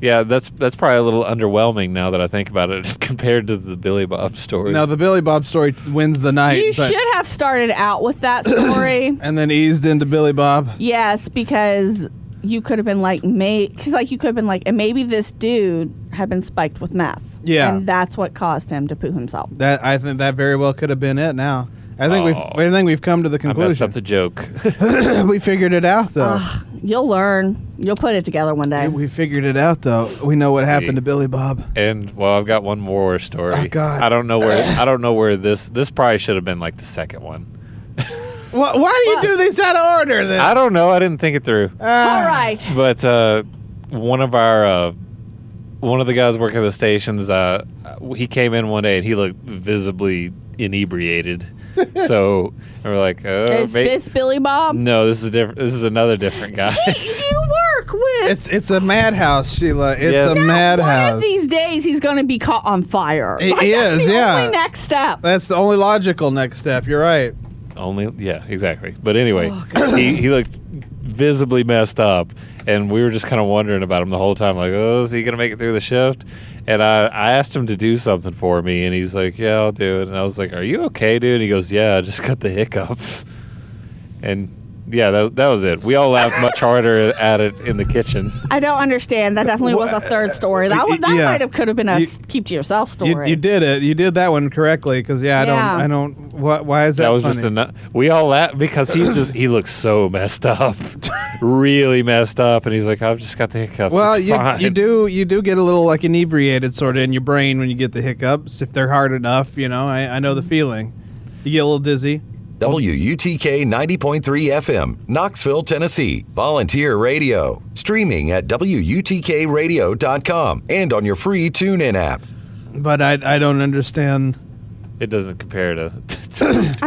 Yeah, that's probably a little underwhelming now that I think about it compared to the Billy Bob story. No, the Billy Bob story wins the night. You should have started out with that story. And then eased into Billy Bob. Yes, because you could have been like, and maybe this dude had been spiked with meth. Yeah. And that's what caused him to poo himself. I think that very well could have been it now. I think we've come to the conclusion. I messed up the joke. We figured it out, though. You'll learn. You'll put it together one day. We figured it out, though. We know what happened to Billy Bob. And I've got one more story. Oh, God. I don't know where this probably should have been like the second one. Why do you do these out of order then? I don't know. I didn't think it through. All right. But one of the guys working at the stations, he came in one day and he looked visibly inebriated. So we're like, is this Billy Bob? No, this is different. This is another different guy. You work with. It's a madhouse, Sheila. It's a madhouse. One of these days, he's going to be caught on fire. He That's is, the yeah. only next step. That's the only logical next step. You're right. Yeah, exactly. But anyway, he looked visibly messed up, and we were just kind of wondering about him the whole time, like, oh, is he going to make it through the shift? And I asked him to do something for me, and he's like, yeah, I'll do it. And I was like, are you okay, dude? And he goes, yeah, I just got the hiccups. And yeah, that was it. We all laughed much harder at it in the kitchen. I don't understand. That definitely was a third story. That could have been a keep to yourself story. You did it. You did that one correctly. Because I don't. Why is that? That was funny? just we all laughed because he looks so messed up, really messed up, and he's like, I've just got the hiccups. Well, you do get a little like inebriated sort of in your brain when you get the hiccups if they're hard enough. I know the feeling. You get a little dizzy. WUTK 90.3 FM, Knoxville, Tennessee. Volunteer radio. Streaming at WUTKradio.com and on your free TuneIn app. But I don't understand. It doesn't compare to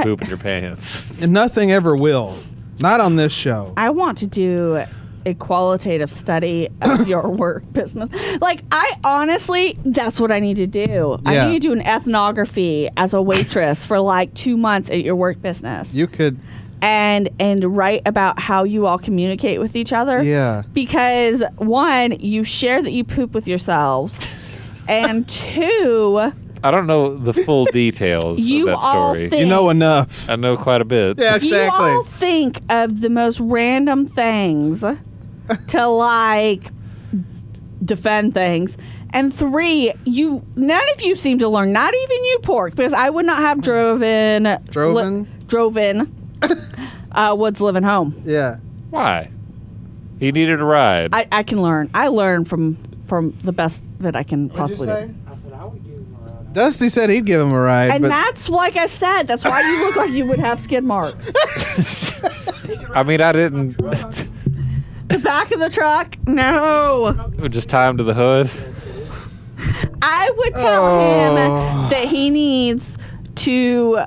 pooping your pants. Nothing ever will. Not on this show. I want to do a qualitative study of your work business. Like, I honestly, that's what I need to do. Yeah. I need to do an ethnography as a waitress for like 2 months at your work business. You could. And write about how you all communicate with each other. Yeah. Because, one, you share that you poop with yourselves. And two... I don't know the full details of that story. You know enough. I know quite a bit. Yeah, exactly. You all think of the most random things to like defend things. And three, none of you seem to learn, not even you, Pork, because I would not have drove in Woods living home. Yeah. Why? He needed a ride. I can learn. I learn from the best that I can possibly do. I said I would give him a ride. Dusty said he'd give him a ride. And but that's like I said, that's why you look like you would have skid marks. I mean, I didn't. The back of the truck? No. Just tie him to the hood. I would tell him that he needs to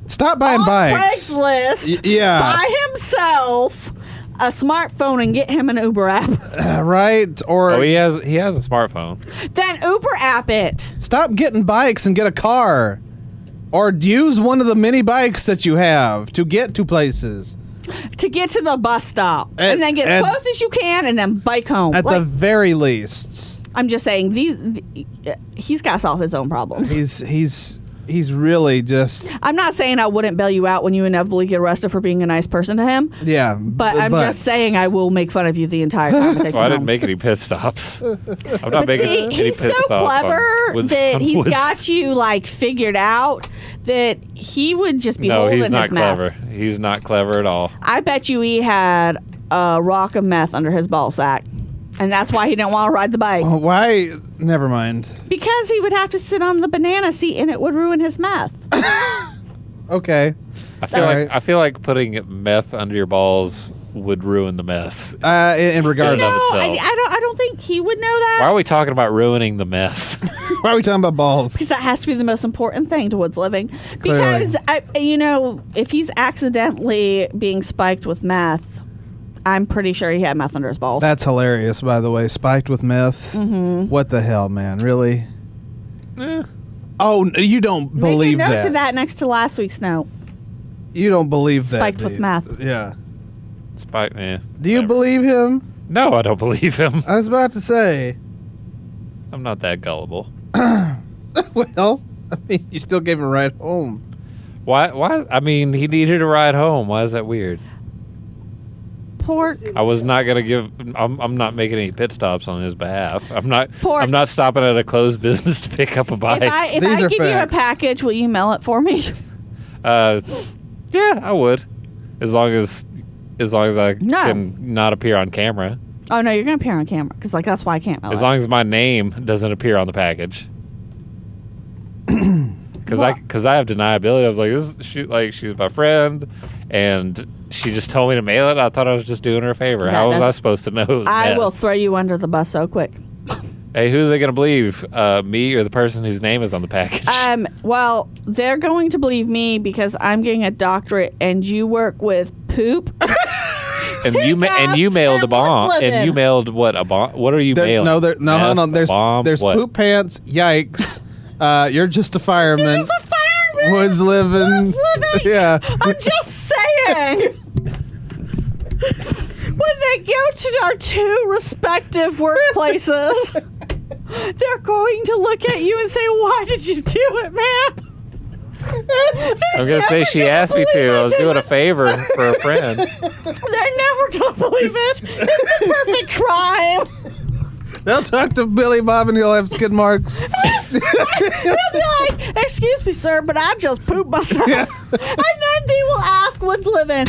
stop buying bikes. Craigslist, buy himself a smartphone and get him an Uber app. Right? Or he has a smartphone. Then Uber app it. Stop getting bikes and get a car. Or use one of the mini bikes that you have to get to places. To get to the bus stop. And then get as close as you can and then bike home. At the very least. I'm just saying, he's got to solve his own problems. He's really just... I'm not saying I wouldn't bail you out when you inevitably get arrested for being a nice person to him. Yeah. But I'm just saying I will make fun of you the entire time. Well, I didn't make any pit stops. I'm not making any pit stops. He's so clever that he's got you like figured out that he would just be holding his meth. No, he's not clever. He's not clever at all. I bet you he had a rock of meth under his ball sack. And that's why he didn't want to ride the bike. Why? Never mind. Because he would have to sit on the banana seat and it would ruin his meth. Okay. I feel like putting meth under your balls would ruin the meth. In regard of itself. I don't think he would know that. Why are we talking about ruining the meth? Why are we talking about balls? Because that has to be the most important thing to Woods living. Clearly. Because if he's accidentally being spiked with meth, I'm pretty sure he had meth under his balls. That's hilarious, by the way. Spiked with meth. Mm-hmm. What the hell, man? Really? Oh, you don't believe that. Make a note of that next to last week's note. You don't believe that. Spiked with meth. Yeah. Spiked, yeah. Do you believe him? No, I don't believe him. I was about to say. I'm not that gullible. Well, I mean, you still gave him a ride home. Why? I mean, he needed a ride home. Why is that weird? Pork. I was not gonna give. I'm not making any pit stops on his behalf. I'm not. Pork. I'm not stopping at a closed business to pick up a bike. If These I are give you a facts. package, will you mail it for me? Yeah, I would, as long as I can not appear on camera. Oh no, you're gonna appear on camera because that's why I can't mail As it. long as my name doesn't appear on the package. Because I have deniability. I was like, she's my friend, and she just told me to mail it. I thought I was just doing her a favor. That How was I doesn't- supposed to know? It was I meth? will throw you under the bus so quick. Hey, who are they going to believe? Me or the person whose name is on the package? Well, they're going to believe me because I'm getting a doctorate, and you work with poop. and you mailed a bomb. living. And you mailed what? A bomb? What are you mailing? No, hold Meth, on. a bomb? There's What? poop pants. Yikes. You're just a fireman. He's a fireman. Was living. Yeah. I'm just saying. When they go to our two respective workplaces, they're going to look at you and say, "Why did you do it, man?" I'm going to say she asked me to. I was doing a favor for a friend. They're never going to believe it. It's the perfect crime. They'll talk to Billy Bob and he'll have skid marks. He'll be like, "Excuse me, sir, but I just pooped myself." Yeah. And then they will ask what's living.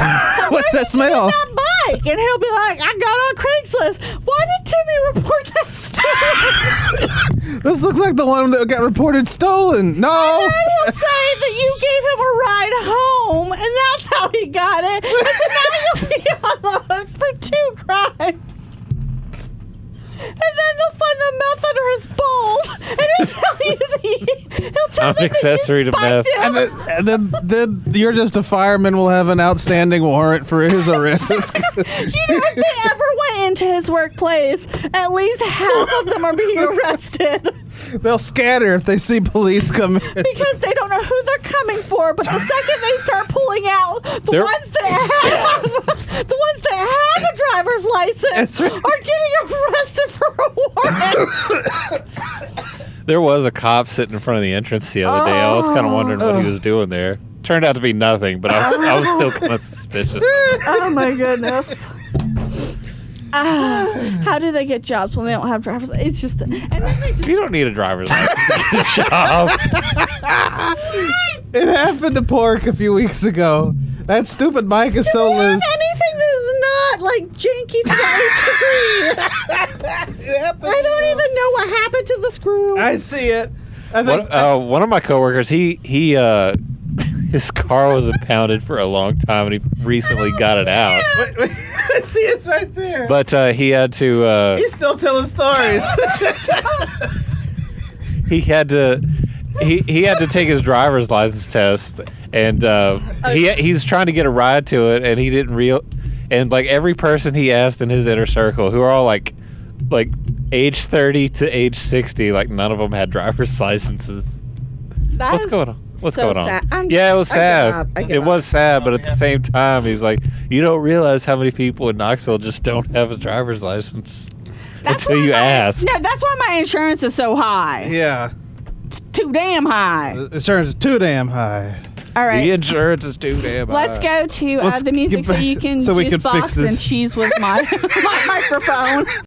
What's that smell? That bike, and he'll be like, "I got on Craigslist. Why did Timmy report that stolen?" This looks like the one that got reported stolen. No. And then he'll say that you gave him a ride home, and that's how he got it. And so now you'll be on the hook for 2 crimes. And then they'll find the meth under his balls, and he'll tell you that he'll tell I'm them an accessory to that meth. you spiked him. And then you're just a fireman will have an outstanding warrant for his arrest. You know, if they ever went into his workplace, at least half of them are being arrested They'll scatter if they see police come in. because they don't know who they're coming for. But the second they start pulling out the They're- ones that have a driver's license That's right. are getting arrested for a warrant. There was a cop sitting in front of the entrance the other day. I was kind of wondering what he was doing there. Turned out to be nothing, but I was still kind of suspicious. Oh my goodness. How do they get jobs when they don't have driver's license? It's just, and then they just You don't need a driver's license to get a job. It happened to Pork a few weeks ago. That stupid bike is so have loose. anything that's not like janky to the 8th degree. I don't even know what happened to the screw. I see it. I think, One of my coworkers, his car was impounded for a long time, and he recently got it out. I see it's right there. But he had to. He's still telling stories. He had to. He had to take his driver's license test, and he's trying to get a ride to it, and he didn't and like every person he asked in his inner circle, who are all like age 30 to age 60, like none of them had driver's licenses. What's going on? What's going on? Yeah, it was sad. It was sad, but at the same time, he's like, you don't realize how many people in Knoxville just don't have a driver's license until you ask. No, that's why my insurance is so high. Yeah. It's too damn high. The insurance is too damn high. All right. The insurance is too damn high. Let's go to Let's the music get so back- you can so we juice can fix box this. and cheese with my, my microphone.